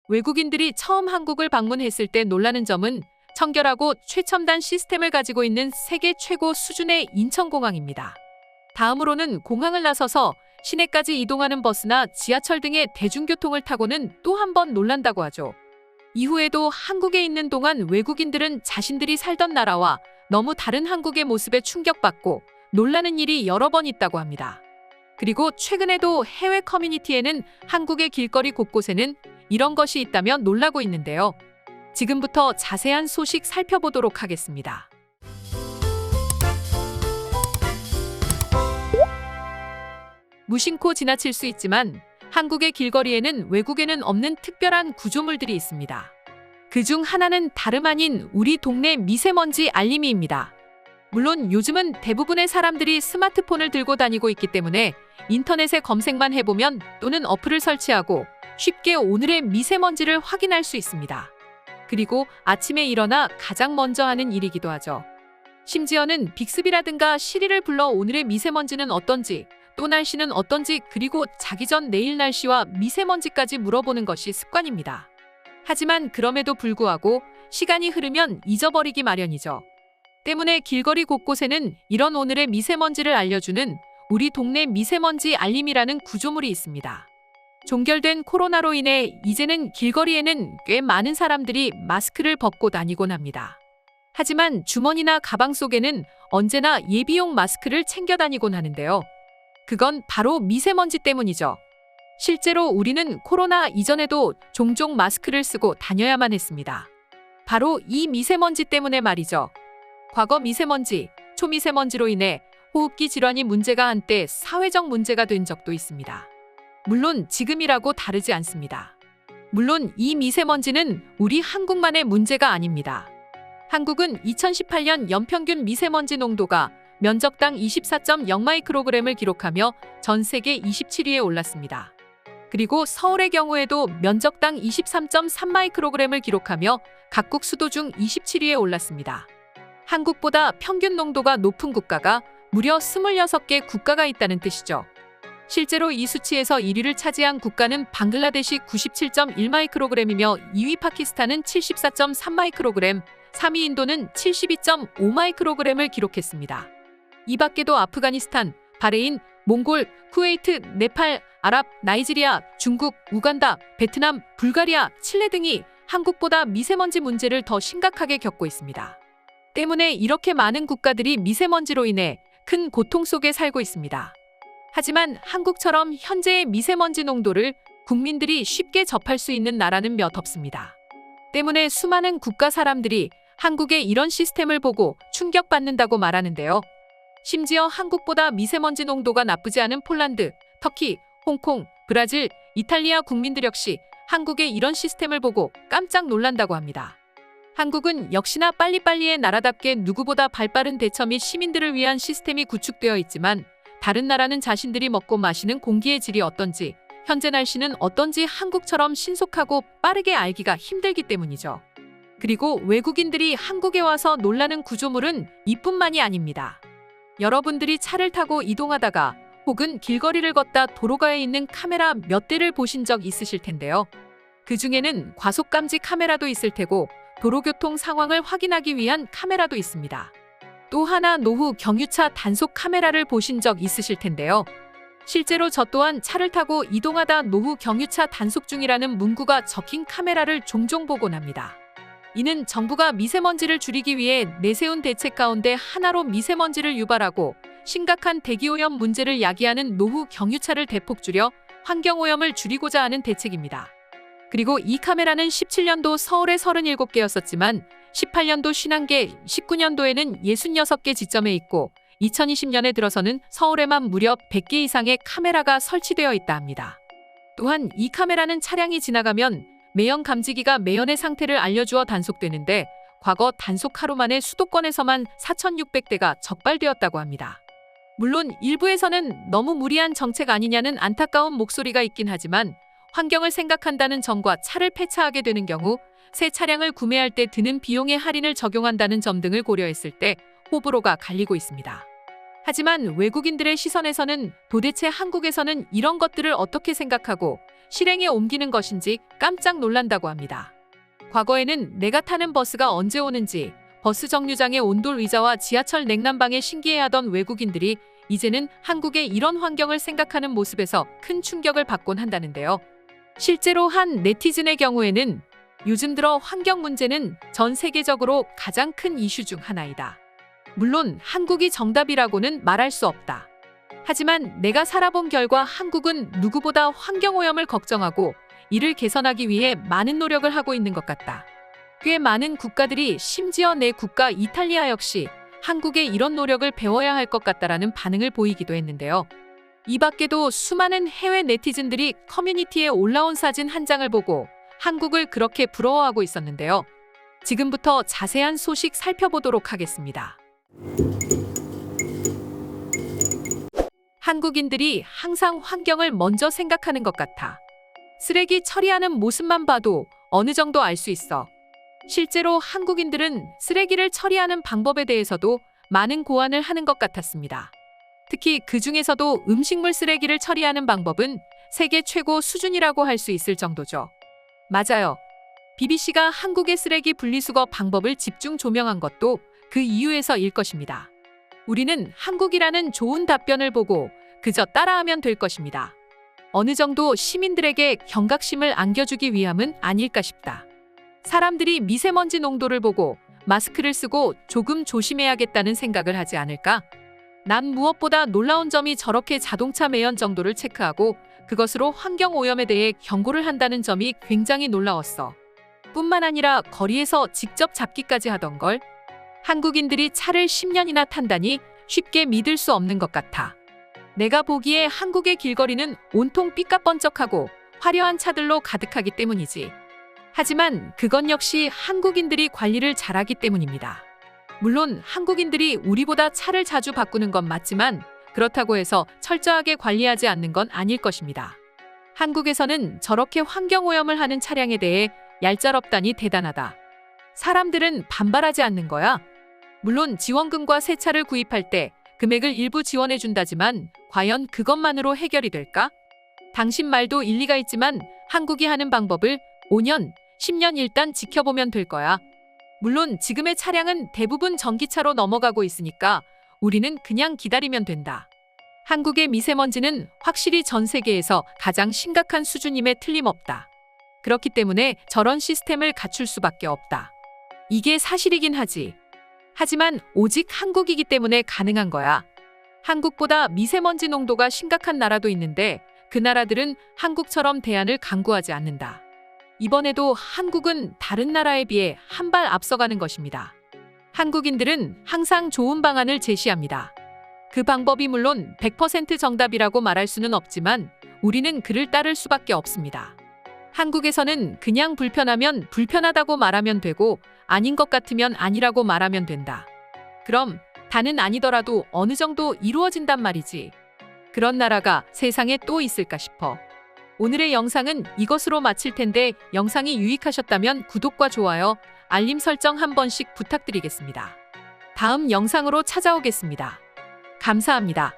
외국인들이 처음 한국을 방문했을 때 놀라는 점은 청결하고 최첨단 시스템을 가지고 있는 세계 최고 수준의 인천공항입니다. 다음으로는 공항을 나서서 시내까지 이동하는 버스나 지하철 등의 대중교통을 타고는 또 한 번 놀란다고 하죠. 이후에도 한국에 있는 동안 외국인들은 자신들이 살던 나라와 너무 다른 한국의 모습에 충격받고 놀라는 일이 여러 번 있다고 합니다. 그리고 최근에도 해외 커뮤니티에는 한국의 길거리 곳곳에는 이런 것이 있다며 놀라고 있는데요. 지금부터 자세한 소식 살펴보도록 하겠습니다. 무심코 지나칠 수 있지만 한국의 길거리에는 외국에는 없는 특별한 구조물들이 있습니다. 그중 하나는 다름 아닌 우리 동네 미세먼지 알림이입니다. 물론 요즘은 대부분의 사람들이 스마트폰을 들고 다니고 있기 때문에 인터넷에 검색만 해보면 또는 어플을 설치하고 쉽게 오늘의 미세먼지를 확인할 수 있습니다. 그리고 아침에 일어나 가장 먼저 하는 일이기도 하죠. 심지어는 빅스비라든가 시리를 불러 오늘의 미세먼지는 어떤지, 또 날씨는 어떤지, 그리고 자기 전 내일 날씨와 미세먼지까지 물어보는 것이 습관입니다. 하지만 그럼에도 불구하고 시간이 흐르면 잊어버리기 마련이죠. 때문에 길거리 곳곳에는 이런 오늘의 미세먼지를 알려주는 우리 동네 미세먼지 알림이라는 구조물이 있습니다. 종결된 코로나로 인해 이제는 길거리에는 꽤 많은 사람들이 마스크를 벗고 다니곤 합니다. 하지만 주머니나 가방 속에는 언제나 예비용 마스크를 챙겨 다니곤 하는데요. 그건 바로 미세먼지 때문이죠. 실제로 우리는 코로나 이전에도 종종 마스크를 쓰고 다녀야만 했습니다. 바로 이 미세먼지 때문에 말이죠. 과거 미세먼지, 초미세먼지로 인해 호흡기 질환이 문제가 한때 사회적 문제가 된 적도 있습니다. 물론 지금이라고 다르지 않습니다. 물론 이 미세먼지는 우리 한국만의 문제가 아닙니다. 한국은 2018년 연평균 미세먼지 농도가 면적당 24.0 마이크로그램을 기록하며 전 세계 27위에 올랐습니다. 그리고 서울의 경우에도 면적당 23.3 마이크로그램을 기록하며 각국 수도 중 27위에 올랐습니다. 한국보다 평균 농도가 높은 국가가 무려 26개 국가가 있다는 뜻이죠. 실제로 이 수치에서 1위를 차지한 국가는 방글라데시 97.1 마이크로그램이며 2위 파키스탄은 74.3 마이크로그램, 3위 인도는 72.5 마이크로그램을 기록했습니다. 이 밖에도 아프가니스탄, 바레인, 몽골, 쿠웨이트, 네팔, 아랍, 나이지리아, 중국, 우간다, 베트남, 불가리아, 칠레 등이 한국보다 미세먼지 문제를 더 심각하게 겪고 있습니다. 때문에 이렇게 많은 국가들이 미세먼지로 인해 큰 고통 속에 살고 있습니다. 하지만 한국처럼 현재의 미세먼지 농도를 국민들이 쉽게 접할 수 있는 나라는 몇 없습니다. 때문에 수많은 국가 사람들이 한국의 이런 시스템을 보고 충격받는다고 말하는데요. 심지어 한국보다 미세먼지 농도가 나쁘지 않은 폴란드, 터키, 홍콩, 브라질, 이탈리아 국민들 역시 한국의 이런 시스템을 보고 깜짝 놀란다고 합니다. 한국은 역시나 빨리빨리의 나라답게 누구보다 발빠른 대처 및 시민들을 위한 시스템이 구축되어 있지만 다른 나라는 자신들이 먹고 마시는 공기의 질이 어떤지, 현재 날씨는 어떤지 한국처럼 신속하고 빠르게 알기가 힘들기 때문이죠. 그리고 외국인들이 한국에 와서 놀라는 구조물은 이뿐만이 아닙니다. 여러분들이 차를 타고 이동하다가 혹은 길거리를 걷다 도로가에 있는 카메라 몇 대를 보신 적 있으실 텐데요. 그 중에는 과속감지 카메라도 있을 테고 도로교통 상황을 확인하기 위한 카메라도 있습니다. 또 하나 노후 경유차 단속 카메라를 보신 적 있으실 텐데요. 실제로 저 또한 차를 타고 이동하다 노후 경유차 단속 중이라는 문구가 적힌 카메라를 종종 보곤 합니다. 이는 정부가 미세먼지를 줄이기 위해 내세운 대책 가운데 하나로 미세먼지를 유발하고 심각한 대기오염 문제를 야기하는 노후 경유차를 대폭 줄여 환경오염을 줄이고자 하는 대책입니다. 그리고 이 카메라는 17년도 서울에 37개였었지만 18년도 51개, 19년도에는 66개 지점에 있고 2020년에 들어서는 서울에만 무려 100개 이상의 카메라가 설치되어 있다 합니다. 또한 이 카메라는 차량이 지나가면 매연 감지기가 매연의 상태를 알려주어 단속되는데 과거 단속 하루 만에 수도권에서만 4,600대가 적발되었다고 합니다. 물론 일부에서는 너무 무리한 정책 아니냐는 안타까운 목소리가 있긴 하지만 환경을 생각한다는 점과 차를 폐차하게 되는 경우 새 차량을 구매할 때 드는 비용의 할인을 적용한다는 점 등을 고려했을 때 호불호가 갈리고 있습니다. 하지만 외국인들의 시선에서는 도대체 한국에서는 이런 것들을 어떻게 생각하고 실행에 옮기는 것인지 깜짝 놀란다고 합니다. 과거에는 내가 타는 버스가 언제 오는지, 버스 정류장의 온돌 의자와 지하철 냉난방에 신기해하던 외국인들이 이제는 한국의 이런 환경을 생각하는 모습에서 큰 충격을 받곤 한다는데요. 실제로 한 네티즌의 경우에는 요즘 들어 환경 문제는 전 세계적으로 가장 큰 이슈 중 하나이다. 물론 한국이 정답이라고는 말할 수 없다. 하지만 내가 살아본 결과 한국은 누구보다 환경오염을 걱정하고 이를 개선하기 위해 많은 노력을 하고 있는 것 같다. 꽤 많은 국가들이, 심지어 내 국가 이탈리아 역시 한국의 이런 노력을 배워야 할 것 같다라는 반응을 보이기도 했는데요. 이 밖에도 수많은 해외 네티즌들이 커뮤니티에 올라온 사진 한 장을 보고 한국을 그렇게 부러워하고 있었는데요. 지금부터 자세한 소식 살펴보도록 하겠습니다. 한국인들이 항상 환경을 먼저 생각하는 것 같아. 쓰레기 처리하는 모습만 봐도 어느 정도 알 수 있어. 실제로 한국인들은 쓰레기를 처리하는 방법에 대해서도 많은 고안을 하는 것 같았습니다. 특히 그 중에서도 음식물 쓰레기를 처리하는 방법은 세계 최고 수준이라고 할 수 있을 정도죠. 맞아요. BBC가 한국의 쓰레기 분리수거 방법을 집중 조명한 것도 그 이유에서일 것입니다. 우리는 한국이라는 좋은 답변을 보고 그저 따라하면 될 것입니다. 어느 정도 시민들에게 경각심을 안겨주기 위함은 아닐까 싶다. 사람들이 미세먼지 농도를 보고 마스크를 쓰고 조금 조심해야겠다는 생각을 하지 않을까? 난 무엇보다 놀라운 점이 저렇게 자동차 매연 정도를 체크하고 그것으로 환경오염에 대해 경고를 한다는 점이 굉장히 놀라웠어. 뿐만 아니라 거리에서 직접 잡기까지 하던 걸. 한국인들이 차를 10년이나 탄다니 쉽게 믿을 수 없는 것 같아. 내가 보기에 한국의 길거리는 온통 삐까뻔쩍하고 화려한 차들로 가득하기 때문이지. 하지만 그건 역시 한국인들이 관리를 잘하기 때문입니다. 물론 한국인들이 우리보다 차를 자주 바꾸는 건 맞지만 그렇다고 해서 철저하게 관리하지 않는 건 아닐 것입니다. 한국에서는 저렇게 환경오염을 하는 차량에 대해 얄짤없다니 대단하다. 사람들은 반발하지 않는 거야. 물론 지원금과 새 차를 구입할 때 금액을 일부 지원해준다지만 과연 그것만으로 해결이 될까? 당신 말도 일리가 있지만 한국이 하는 방법을 5년, 10년 일단 지켜보면 될 거야. 물론 지금의 차량은 대부분 전기차로 넘어가고 있으니까 우리는 그냥 기다리면 된다. 한국의 미세먼지는 확실히 전 세계에서 가장 심각한 수준임에 틀림없다. 그렇기 때문에 저런 시스템을 갖출 수밖에 없다. 이게 사실이긴 하지. 하지만 오직 한국이기 때문에 가능한 거야. 한국보다 미세먼지 농도가 심각한 나라도 있는데 그 나라들은 한국처럼 대안을 강구하지 않는다. 이번에도 한국은 다른 나라에 비해 한 발 앞서가는 것입니다. 한국인들은 항상 좋은 방안을 제시합니다. 그 방법이 물론 100% 정답이라고 말할 수는 없지만 우리는 그를 따를 수밖에 없습니다. 한국에서는 그냥 불편하면 불편하다고 말하면 되고 아닌 것 같으면 아니라고 말하면 된다. 그럼 다는 아니더라도 어느 정도 이루어진단 말이지. 그런 나라가 세상에 또 있을까 싶어. 오늘의 영상은 이것으로 마칠 텐데 영상이 유익하셨다면 구독과 좋아요, 알림 설정 한 번씩 부탁드리겠습니다. 다음 영상으로 찾아오겠습니다. 감사합니다.